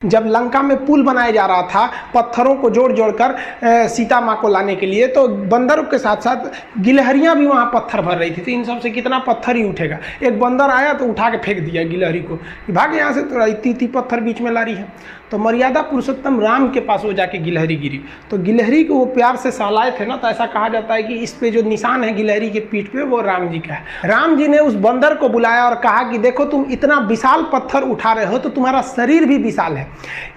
जब लंका में पुल बनाया जा रहा था पत्थरों को जोड़ जोड़कर सीता माँ को लाने के लिए, तो बंदरों के साथ साथ गिलहरियाँ भी वहाँ पत्थर भर रही थी। तो इन सब से कितना पत्थर ही उठेगा। एक बंदर आया तो उठा के फेंक दिया गिलहरी को, भाग यहाँ से, तो इतनी पत्थर बीच में ला रही है। तो मर्यादा पुरुषोत्तम राम के पास वो जाके गिलहरी गिरी, तो गिलहरी को वो प्यार से सहलाए थे ना, तो ऐसा कहा जाता है कि इस पे जो निशान है गिलहरी के पीठ पे, वो राम जी का है। राम जी ने उस बंदर को बुलाया और कहा कि देखो तुम इतना विशाल पत्थर उठा रहे हो तो तुम्हारा शरीर भी विशाल है।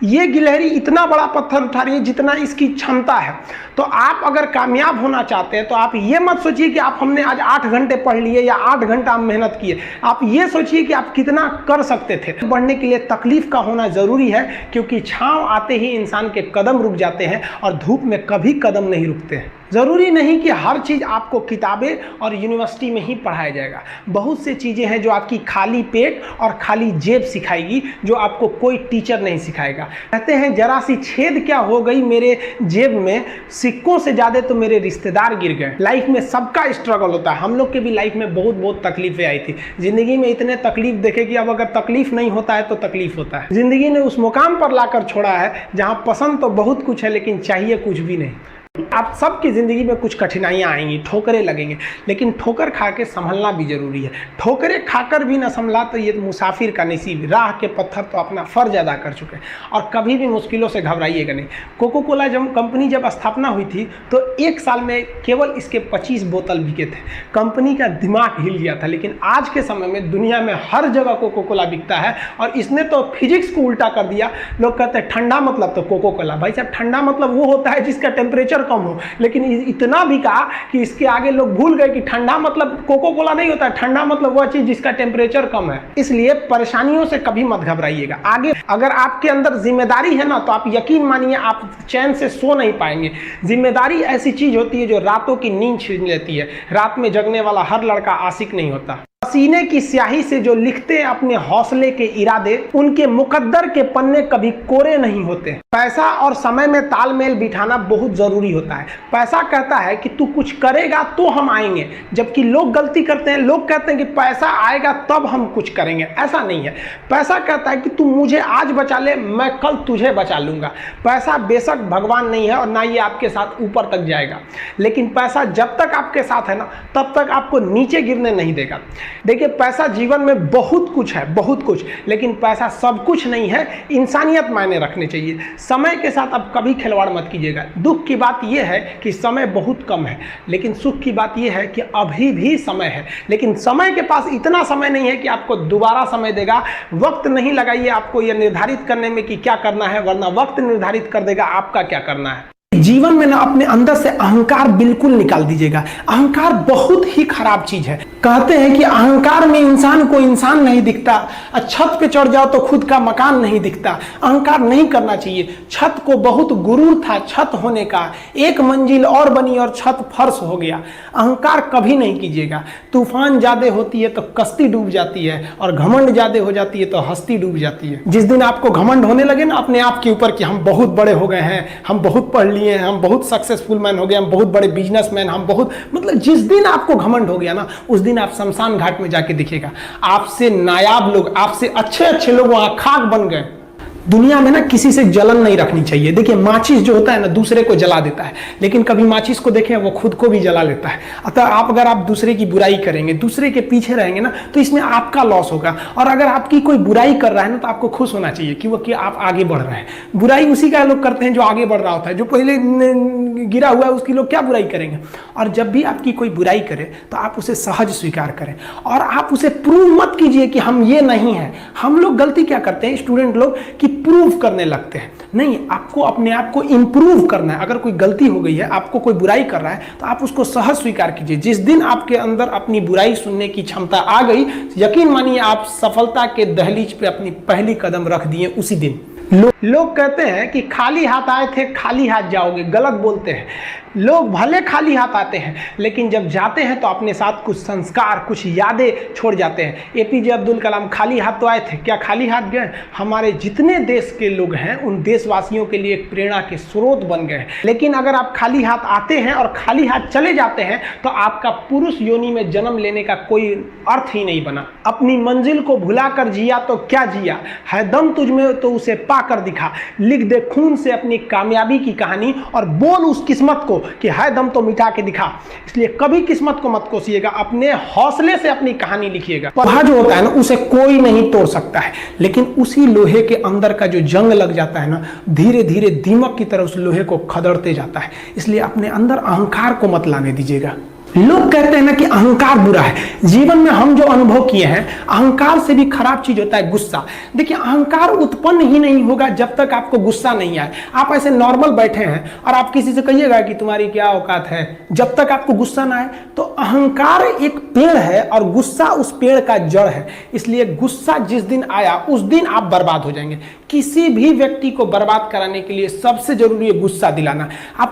ये गिलहरी इतना बड़ा पत्थर उठा रही है जितना इसकी क्षमता है। तो आप अगर कामयाब होना चाहते हैं तो आप ये मत सोचिए कि आप हमने आज 8 घंटे पढ़ लिए या 8 घंटा मेहनत किए। आप ये सोचिए कि आप कितना कर सकते थे। बढ़ने के लिए तकलीफ का होना जरूरी है, क्योंकि छांव आते ही इंसान के कदम रुक जाते हैं और धूप में कभी कदम नहीं रुकते हैं। ज़रूरी नहीं कि हर चीज़ आपको किताबें और यूनिवर्सिटी में ही पढ़ाया जाएगा। बहुत से चीज़ें हैं जो आपकी खाली पेट और खाली जेब सिखाएगी, जो आपको कोई टीचर नहीं सिखाएगा। कहते हैं जरा सी छेद क्या हो गई मेरे जेब में, सिक्कों से ज़्यादा तो मेरे रिश्तेदार गिर गए। लाइफ में सबका स्ट्रगल होता है। हम लोग के भी लाइफ में बहुत तकलीफें आई थी। ज़िंदगी में इतने तकलीफ देखे कि अब अगर तकलीफ नहीं होता है तो तकलीफ होता है। ज़िंदगी ने उस मुकाम पर लाकर छोड़ा है जहाँ पसंद तो बहुत कुछ है लेकिन चाहिए कुछ भी नहीं। आप सबकी ज़िंदगी में कुछ कठिनाइयाँ आएंगी, ठोकरें लगेंगे, लेकिन ठोकर खा के संभलना भी जरूरी है। ठोकरें खाकर भी ना संभला तो ये मुसाफिर का नसीब। राह के पत्थर तो अपना फर्ज अदा कर चुके हैं और कभी भी मुश्किलों से घबराइएगा नहीं। कोको कोला कंपनी जब स्थापना हुई थी तो 1 साल में केवल इसके 25 बोतल बिके थे। कंपनी का दिमाग हिल गया था। लेकिन आज के समय में दुनिया में हर जगह कोको कोला बिकता है और इसने तो फिजिक्स को उल्टा कर दिया। लोग कहते हैं ठंडा मतलब तो कोको कोला। भाई साहब, ठंडा मतलब वो होता है जिसका टेम्परेचर कम हो, लेकिन इतना भी कहा कि इसके आगे लोग भूल गए कि ठंडा मतलब कोको कोला नहीं होता है। ठंडा मतलब वह चीज जिसका टेम्परेचर कम है। इसलिए परेशानियों से कभी मत घबराइएगा। आगे अगर आपके अंदर जिम्मेदारी है ना, तो आप यकीन मानिए आप चैन से सो नहीं पाएंगे। जिम्मेदारी ऐसी चीज होती है जो रातों की नींद छीन लेती है। रात में जगने वाला हर लड़का आशिक नहीं होता। पसीने की स्याही से जो लिखते हैं अपने हौसले के इरादे, उनके मुकद्दर के पन्ने कभी कोरे नहीं होते। पैसा और समय में तालमेल बिठाना बहुत जरूरी होता है। पैसा कहता है कि तू कुछ करेगा तो हम आएंगे, जबकि लोग गलती करते हैं। लोग कहते हैं कि पैसा आएगा तब हम कुछ करेंगे। ऐसा नहीं है। पैसा कहता है कि तू मुझे आज बचा ले, मैं कल तुझे बचा लूंगा। पैसा बेशक भगवान नहीं है और ना ये आपके साथ ऊपर तक जाएगा, लेकिन पैसा जब तक आपके साथ है ना, तब तक आपको नीचे गिरने नहीं देगा। देखिए, पैसा जीवन में बहुत कुछ है, बहुत कुछ, लेकिन पैसा सब कुछ नहीं है। इंसानियत मायने रखने चाहिए। समय के साथ आप कभी खिलवाड़ मत कीजिएगा। दुख की बात यह है कि समय बहुत कम है, लेकिन सुख की बात यह है कि अभी भी समय है। लेकिन समय के पास इतना समय नहीं है कि आपको दोबारा समय देगा। वक्त नहीं लगाइए आपको यह निर्धारित करने में कि क्या करना है, वरना वक्त निर्धारित कर देगा आपका क्या करना है। जीवन में ना अपने अंदर से अहंकार बिल्कुल निकाल दीजिएगा। अहंकार बहुत ही खराब चीज है। कहते हैं कि अहंकार में इंसान को इंसान नहीं दिखता, छत पे चढ़ जाओ तो खुद का मकान नहीं दिखता। अहंकार नहीं करना चाहिए। छत को बहुत गुरूर था छत होने का, 1 मंजिल और बनी और छत फर्श हो गया। अहंकार कभी नहीं कीजिएगा। तूफान ज्यादा होती है तो कश्ती डूब जाती है, और घमंड ज्यादा हो जाती है तो हस्ती डूब जाती है। जिस दिन आपको घमंड होने लगे ना अपने आप के ऊपर कि हम बहुत बड़े हो गए हैं, हम बहुत पढ़ लिए, हम बहुत सक्सेसफुल मैन हो गए, हम बहुत बड़े बिजनेसमैन, हम बहुत, मतलब जिस दिन आपको घमंड हो गया ना, उस दिन आप शमशान घाट में जाके दिखेगा आपसे नायाब लोग, आपसे अच्छे लोग वहां खाक बन गए। दुनिया में ना किसी से जलन नहीं रखनी चाहिए। देखिए, माचिस जो होता है ना दूसरे को जला देता है, लेकिन कभी माचिस को देखें वो खुद को भी जला लेता है। अतः अगर आप दूसरे की बुराई करेंगे, दूसरे के पीछे रहेंगे ना, तो इसमें आपका लॉस होगा। और अगर आपकी कोई बुराई कर रहा है ना, तो आपको खुश होना चाहिए कि आप आगे बढ़ रहे हैं। बुराई उसी का लोग करते हैं जो आगे बढ़ रहा होता है। जो पहले गिरा हुआ है उसकी लोग क्या बुराई करेंगे। और जब भी आपकी कोई बुराई करे तो आप उसे सहज स्वीकार करें, और आप उसे प्रूव मत कीजिए कि हम ये नहीं है। हम लोग गलती क्या करते हैं, स्टूडेंट लोग, कि प्रूव करने लगते हैं। नहीं, आपको अपने आप को इंप्रूव करना है। अगर कोई गलती हो गई है, आपको कोई बुराई कर रहा है, तो आप उसको सहज स्वीकार कीजिए। जिस दिन आपके अंदर अपनी बुराई सुनने की क्षमता आ गई, यकीन मानिए आप सफलता के दहलीज पे अपनी पहली कदम रख दिए उसी दिन। लोग कहते हैं कि खाली हाथ आए थे खाली हाथ जाओगे। गलत बोलते हैं। लोग भले खाली हाथ आते हैं, लेकिन जब जाते हैं तो अपने साथ कुछ संस्कार, कुछ यादें छोड़ जाते हैं। एपीजे अब्दुल कलाम खाली हाथ तो आए थे, क्या खाली हाथ गए? हमारे जितने देश के लोग हैं उन देशवासियों के लिए एक प्रेरणा के स्रोत बन गए। लेकिन अगर आप खाली हाथ आते हैं और खाली हाथ चले जाते हैं तो आपका पुरुष योनि में जन्म लेने का कोई अर्थ ही नहीं बना। अपनी मंजिल को भुलाकर जिया तो क्या जिया है, दम तुझ में तो उसे पा कर दिखा, लिख दे खून से अपनी कामयाबी की कहानी और बोल उस किस्मत को कि है दम तो मिटा के दिखा। इसलिए कभी किस्मत को मत कोसिएगा, अपने हौसले से अपनी कहानी लिखिएगा। लोहा जो होता है ना, उसे कोई नहीं तोड़ सकता है, लेकिन उसी लोहे के अंदर का जो जंग लग जाता है ना, धीरे धीरे दीमक की तरह उस लोहे को खदड़ते जाता है। इसलिए अपने अंदर अहंकार को मत लाने दीजिएगा। लोग कहते हैं ना कि अहंकार बुरा है। जीवन में हम जो अनुभव किए हैं, अहंकार से भी खराब चीज होता है गुस्सा। देखिए, अहंकार उत्पन्न ही नहीं होगा जब तक आपको गुस्सा नहीं आए। आप ऐसे नॉर्मल बैठे हैं और आप किसी से कहिएगा कि तुम्हारी क्या औकात है, जब तक आपको गुस्सा ना आए। तो अहंकार एक पेड़ है और गुस्सा उस पेड़ का जड़ है। इसलिए गुस्सा जिस दिन आया उस दिन आप बर्बाद हो जाएंगे। किसी भी व्यक्ति को बर्बाद कराने के लिए सबसे जरूरी है गुस्सा दिलाना। आप